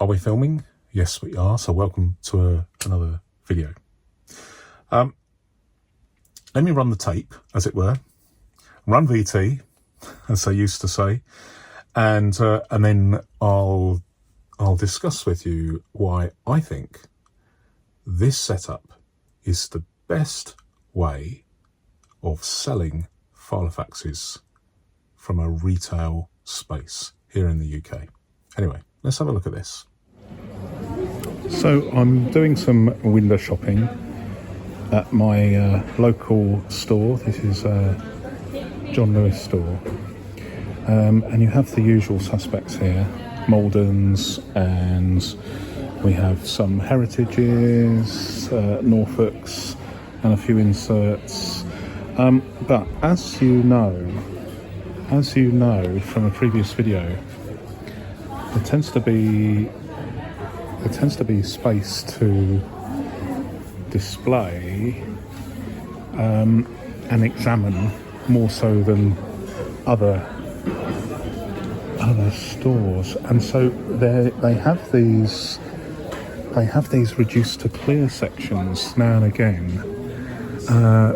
Are we filming? Yes, we are. So welcome to another video. Let me run the tape, as it were. Run VT, as they used to say, and then I'll discuss with you why I think this setup is the best way of selling filofaxes from a retail space here in the UK. Anyway, let's have a look at this. So I'm doing some window shopping at my local store. This is John Lewis store, and you have the usual suspects here, Maldens, and we have some Heritages, Norfolks, and a few inserts. But as you know from a previous video, there tends to be space to display and examine more so than other stores, and so they have these reduced to clear sections now and again,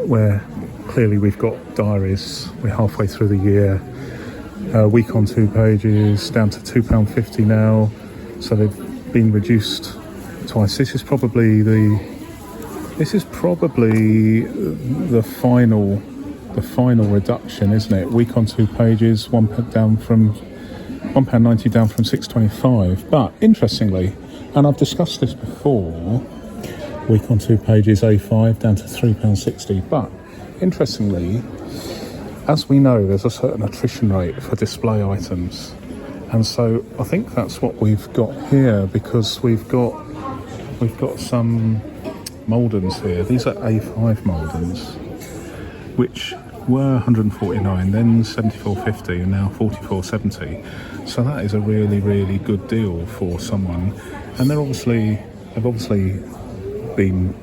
where clearly we've got diaries. We're halfway through the year, week on 2 pages, down to £2.50 now, so they've been reduced twice. This is probably the final reduction, isn't it? Week on 2 pages, £1 down from £1.90 down from £6.25. But interestingly, and I've discussed this before, week on 2 pages A5 down to £3.60. But interestingly, as we know, there's a certain attrition rate for display items, and so I think that's what we've got here, because we've got some Maldens here. These are A5 Maldens, which were £149, then £74.50, and now £44.70. So that is a really, really good deal for someone. And they've obviously been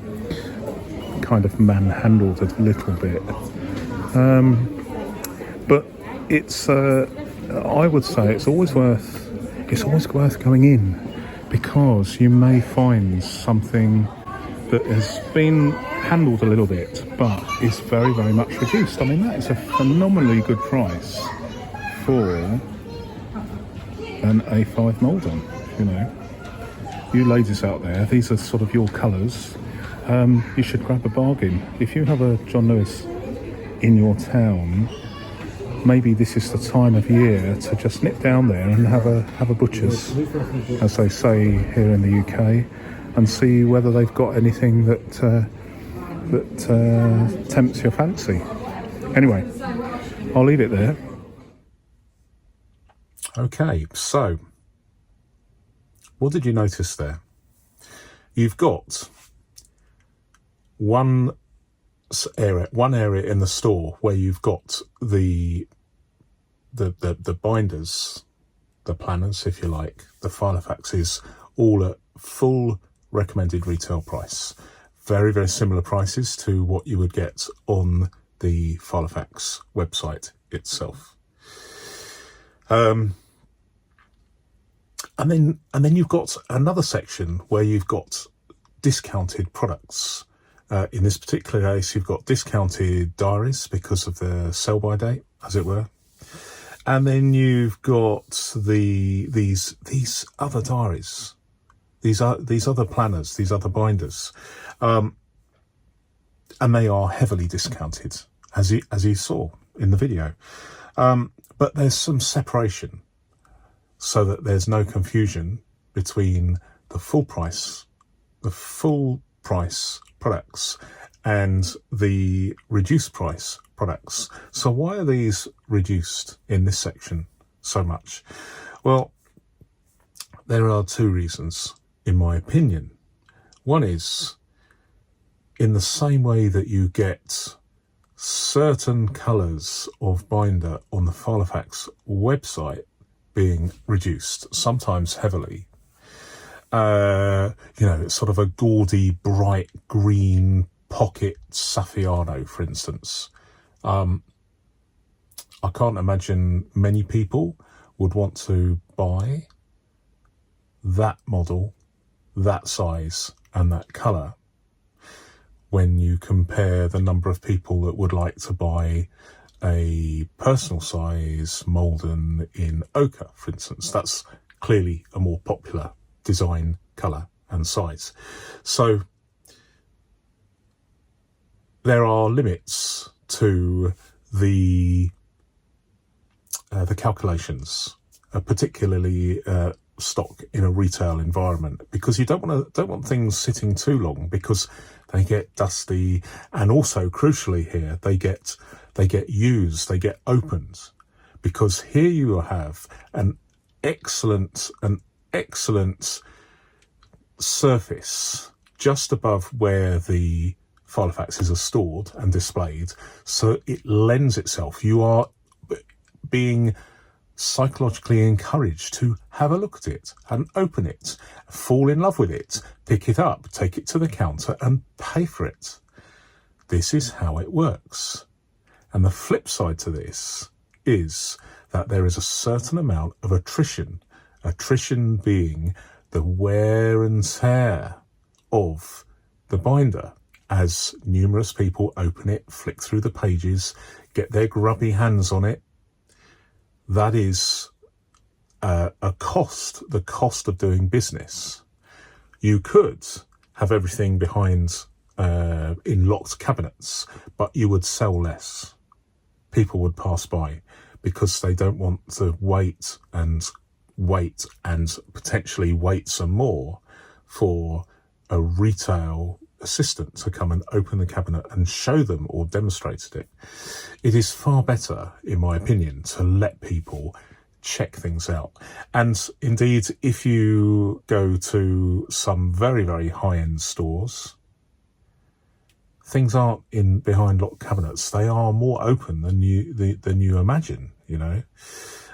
kind of manhandled a little bit. But it's I would say it's always worth going in, because you may find something that has been handled a little bit but is very, very much reduced. I mean, that is a phenomenally good price for an A5 Malden. You know, you ladies out there, these are sort of your colours. You should grab a bargain. If you have a John Lewis in your town, maybe this is the time of year to just nip down there and have a butcher's, as they say here in the UK, and see whether they've got anything that tempts your fancy. Anyway, I'll leave it there. Okay, so what did you notice there? You've got one area in the store where you've got the binders, the planners, if you like, the filofaxes, all at full recommended retail price. Very, very similar prices to what you would get on the Filofax website itself. And then you've got another section where you've got discounted products. In this particular case, you've got discounted diaries because of the sell-by date, as it were. And then you've got these other diaries, these other planners, these other binders, and they are heavily discounted, as you saw in the video. But there's some separation, so that there's no confusion between the full price products and the reduced price products. So why are these reduced in this section so much? Well, there are two reasons, in my opinion. One is, in the same way that you get certain colours of binder on the Filofax website being reduced, sometimes heavily, it's sort of a gaudy, bright green pocket Saffiano, for instance. I can't imagine many people would want to buy that model, that size and that colour when you compare the number of people that would like to buy a personal size Malden in ochre, for instance. That's clearly a more popular design, colour and size. So there are limits to the calculations, particularly stock in a retail environment, because you don't want things sitting too long, because they get dusty, and also crucially here they get used, they get opened, because here you have an excellent surface just above where the filofaxes are stored and displayed, so it lends itself. You are being psychologically encouraged to have a look at it and open it, fall in love with it, pick it up, take it to the counter and pay for it. This is how it works. And the flip side to this is that there is a certain amount of attrition being the wear and tear of the binder, as numerous people open it, flick through the pages, get their grubby hands on it. That is a cost, the cost of doing business. You could have everything behind in locked cabinets, but you would sell less. People would pass by because they don't want to wait and potentially wait some more for a retail assistant to come and open the cabinet and show them or demonstrate it. It is far better, in my opinion, to let people check things out. And indeed, if you go to some very, very high-end stores, things aren't in behind locked cabinets. They are more open than you imagine, you know.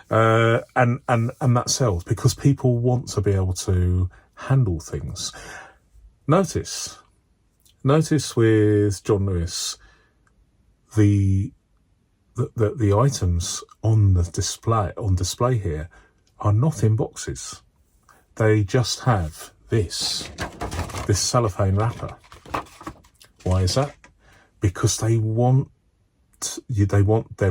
And that sells because people want to be able to handle things. Notice with John Lewis, the items on the display here are not in boxes. They just have this cellophane wrapper. Why is that? Because they're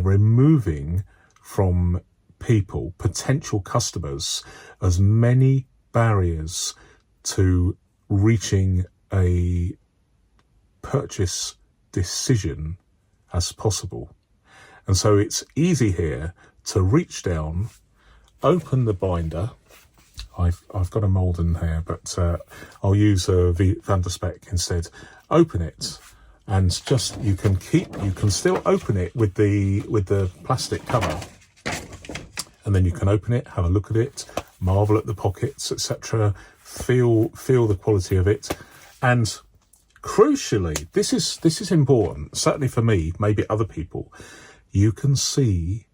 removing from people, potential customers, as many barriers to reaching a purchase decision as possible. And so it's easy here to reach down, open the binder. I've got a Malden here, but I'll use a Van der Spek instead. Open it, and just you can still open it with the plastic cover, and then you can open it, have a look at it, marvel at the pockets, etc. Feel the quality of it, and crucially, this is important, certainly for me, maybe other people. You can see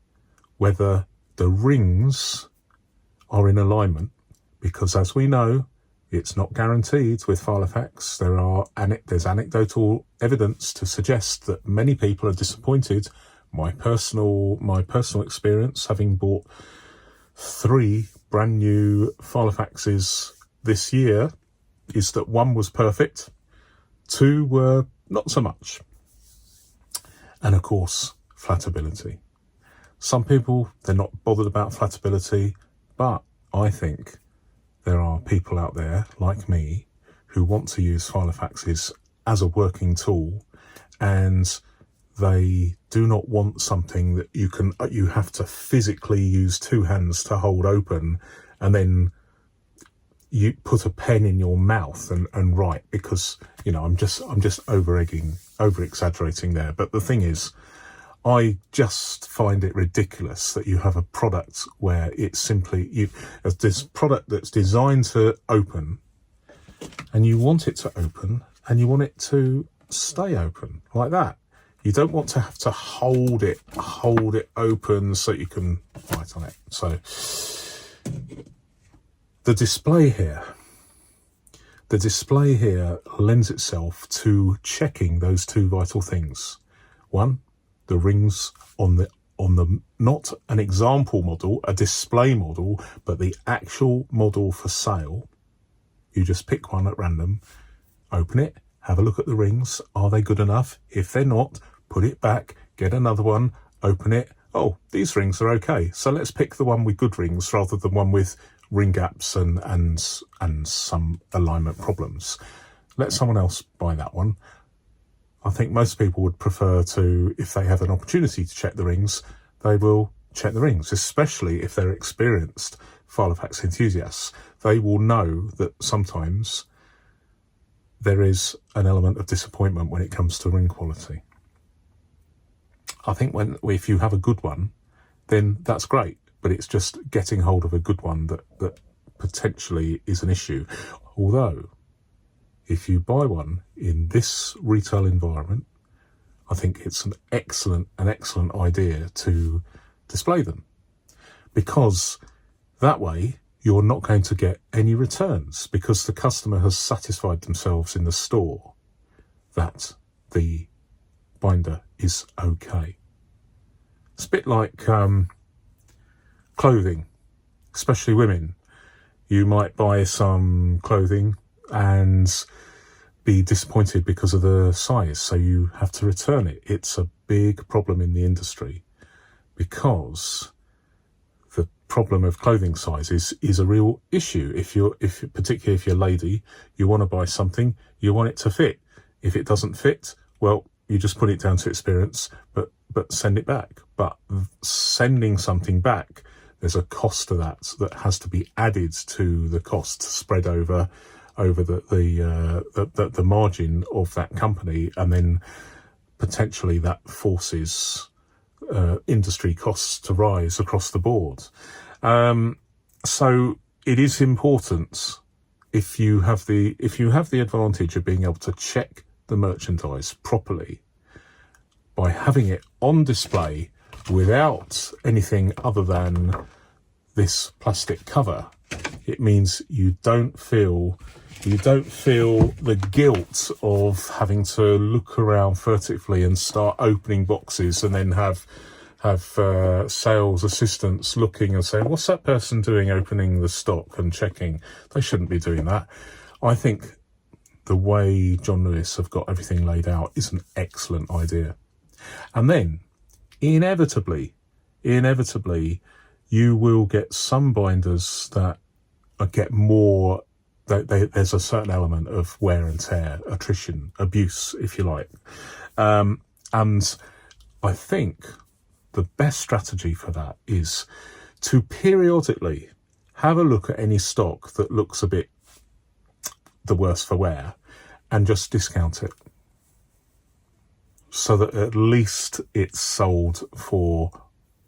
whether the rings are in alignment, because as we know, it's not guaranteed with filofax. There's anecdotal evidence to suggest that many people are disappointed. My personal experience, having bought 3 brand new filofaxes this year, is that 1 was perfect, 2 were not so much. And of course, flatability. Some people, they're not bothered about flatability, but I think there are people out there like me who want to use filofaxes as a working tool, and they do not want something that you have to physically use 2 hands to hold open, and then you put a pen in your mouth and write, because, you know, I'm just over exaggerating there. But the thing is, I just find it ridiculous that you have a product where it's simply this product that's designed to open, and you want it to open, and you want it to stay open like that. You don't want to have to hold it open so you can write on it. So the display here lends itself to checking those 2 vital things. 1, the rings on on the, not an example model, a display model, but the actual model for sale. You just pick one at random, open it, have a look at the rings. Are they good enough? If they're not, put it back, get another one, open it. Oh, these rings are okay. So let's pick the one with good rings rather than one with ring gaps and some alignment problems. Let someone else buy that one. I think most people would prefer to, if they have an opportunity to check the rings, they will check the rings, especially if they're experienced filofax enthusiasts. They will know that sometimes there is an element of disappointment when it comes to ring quality. I think if you have a good one, then that's great, but it's just getting hold of a good one that potentially is an issue. Although, if you buy one in this retail environment, I think it's an excellent idea to display them, because that way you're not going to get any returns, because the customer has satisfied themselves in the store that the binder is okay. It's a bit like clothing, especially women. You might buy some clothing and be disappointed because of the size, so you have to return it. It's a big problem in the industry, because the problem of clothing size is a real issue. Particularly if you're a lady, you want to buy something, you want it to fit. If it doesn't fit, well, you just put it down to experience, but send it back. But sending something back, there's a cost to that has to be added to the cost, spread over the margin of that company, and then potentially that forces industry costs to rise across the board. So it is important, if you have the advantage of being able to check the merchandise properly by having it on display without anything other than this plastic cover, it means you don't feel the guilt of having to look around furtively and start opening boxes and then have sales assistants looking and saying, what's that person doing opening the stock and checking? They shouldn't be doing that. I think the way John Lewis have got everything laid out is an excellent idea. And then inevitably you will get some binders that get more, there's a certain element of wear and tear, attrition, abuse, if you like. And I think the best strategy for that is to periodically have a look at any stock that looks a bit the worse for wear and just discount it, so that at least it's sold for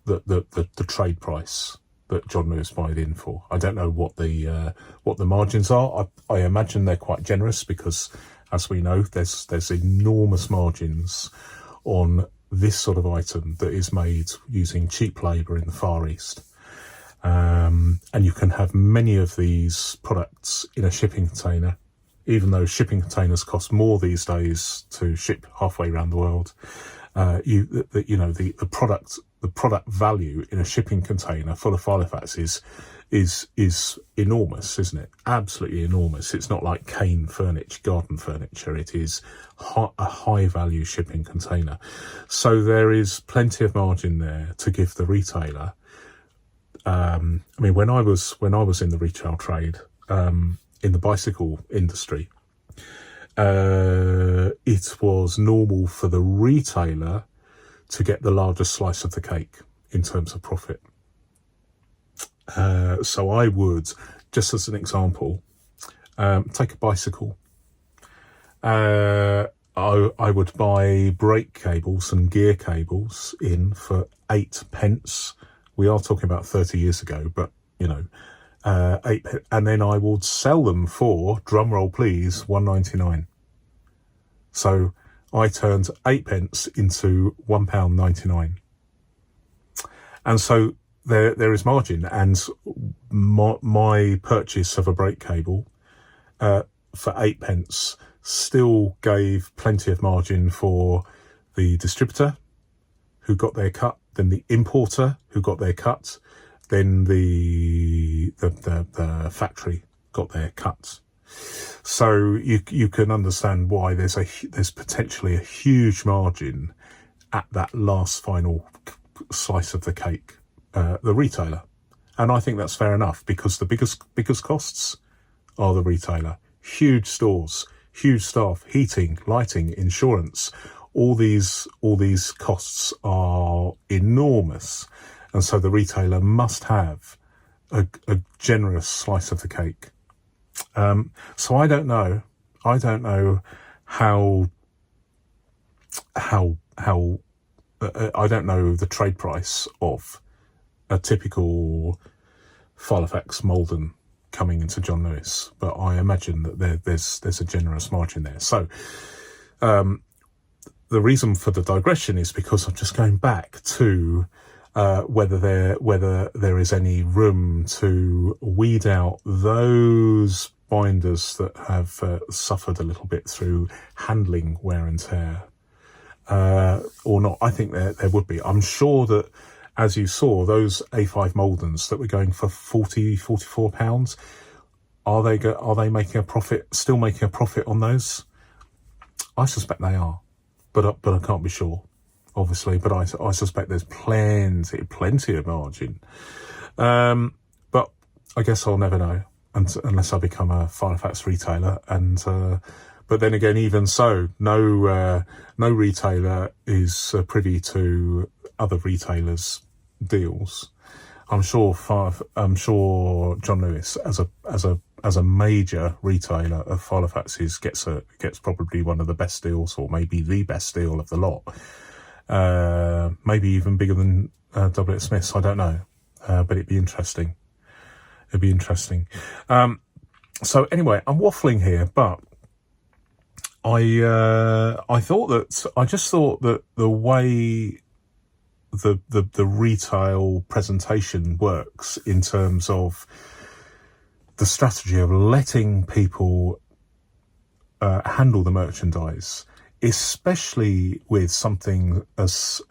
the trade price that John Lewis buy it in for. I don't know what the margins are. I imagine they're quite generous, because, as we know, there's enormous margins on this sort of item that is made using cheap labour in the Far East. And you can have many of these products in a shipping container, even though shipping containers cost more these days to ship halfway around the world. The product value in a shipping container full of filofaxes is enormous, isn't it? Absolutely enormous. It's not like cane furniture, garden furniture. It is a high value shipping container. So there is plenty of margin there to give the retailer. When I was in the retail trade, in the bicycle industry, it was normal for the retailer to get the largest slice of the cake in terms of profit. So I would, just as an example, take a bicycle. I would buy brake cables and gear cables in for 8p. We are talking about 30 years ago, but 8p, and then I would sell them for, drumroll please, £1.99. So I turned 8p into £1.99. And so there is margin, and my purchase of a brake cable for 8p still gave plenty of margin for the distributor who got their cut, then the importer who got their cut, then the factory got their cut. So you can understand why there's potentially a huge margin at that last final slice of the cake, the retailer. And I think that's fair enough, because the biggest costs are the retailer. Huge stores, huge staff, heating, lighting, insurance, all these costs are enormous. And so the retailer must have a generous slice of the cake. So I don't know how I don't know the trade price of a typical filofax Malden coming into John Lewis, but I imagine that there's a generous margin there. So the reason for the digression is because I'm just going back to whether there is any room to weed out those binders that have suffered a little bit through handling wear and tear, or not. I think there would be. I'm sure that, as you saw, those A5 Maldens that were going for £44, are they making a profit? Still making a profit on those? I suspect they are, but I can't be sure, obviously. But I suspect there's plenty of margin. But I guess I'll never know unless I become a filofax retailer. And but then again, even so, no retailer is privy to other retailers' deals. I'm sure John Lewis, as a major retailer of filofaxes, gets probably one of the best deals, or maybe the best deal of the lot. Maybe even bigger than W. Smith's. I don't know, but it'd be interesting. So anyway, I'm waffling here, but I just thought that the way the retail presentation works, in terms of the strategy of letting people handle the merchandise, especially with something as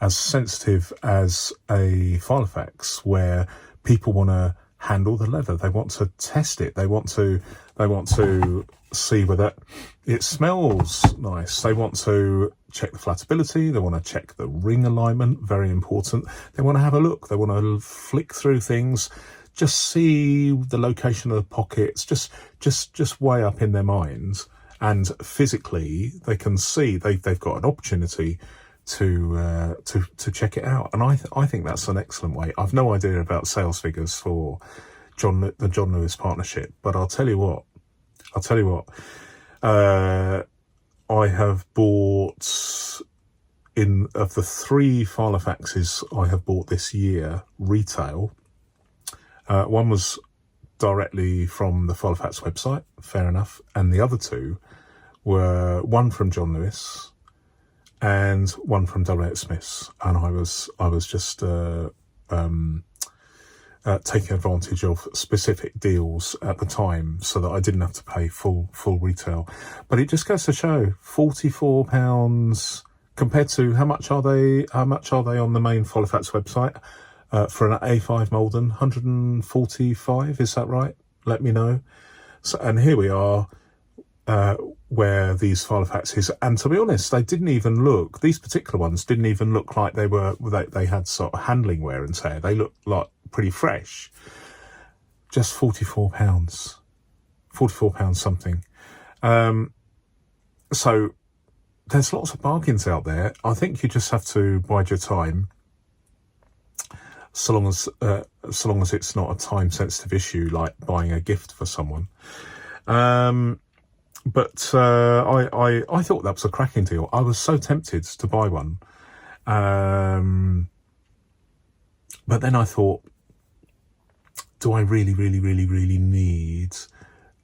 sensitive as a filofax, where people want to handle the leather, they want to test it, they want to see whether it smells nice, they want to check the flatability, they want to check the ring alignment, very important, they want to have a look, they want to flick through things, just see the location of the pockets, just way up in their minds, and physically they can see they've got an opportunity to check it out. And I think that's an excellent way. I've no idea about sales figures for the John Lewis partnership, but I'll tell you what, I have bought, of the 3 filofaxes I have bought this year retail, one was directly from the Filofax website, fair enough, and the other 2 were one from John Lewis and one from W. Smith's, and I was just taking advantage of specific deals at the time, so that I didn't have to pay full retail. But it just goes to show, £44 compared to how much are they on the main Filofax website for an A5 Malden? 145, is that right? Let me know. So, and here we are, where these filofaxes, and to be honest, these particular ones didn't even look like they had sort of handling wear and tear. They looked like pretty fresh. Just £44 something. So there's lots of bargains out there. I think you just have to bide your time, so long as it's not a time sensitive issue like buying a gift for someone. But I thought that was a cracking deal. I was so tempted to buy one. But then I thought, do I really need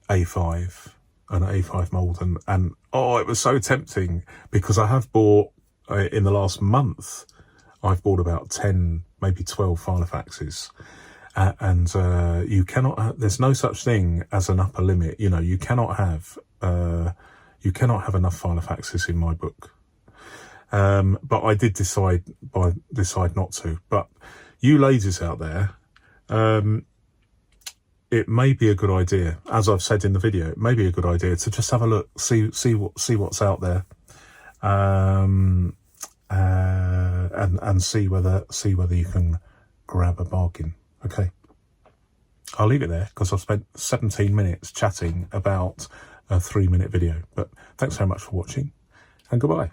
A5, an A5 Malden? And it was so tempting, because I have bought, in the last month, I've bought about 10, maybe 12 filofaxes. And you cannot, there's no such thing as an upper limit. You cannot have enough filofaxes in my book. But I did decide not to. But you ladies out there, it may be a good idea, as I've said in the video, it may be a good idea to just have a look, see what's out there, and see whether you can grab a bargain. Okay, I'll leave it there because I've spent 17 minutes chatting about a 3-minute video. But thanks very much for watching, and goodbye.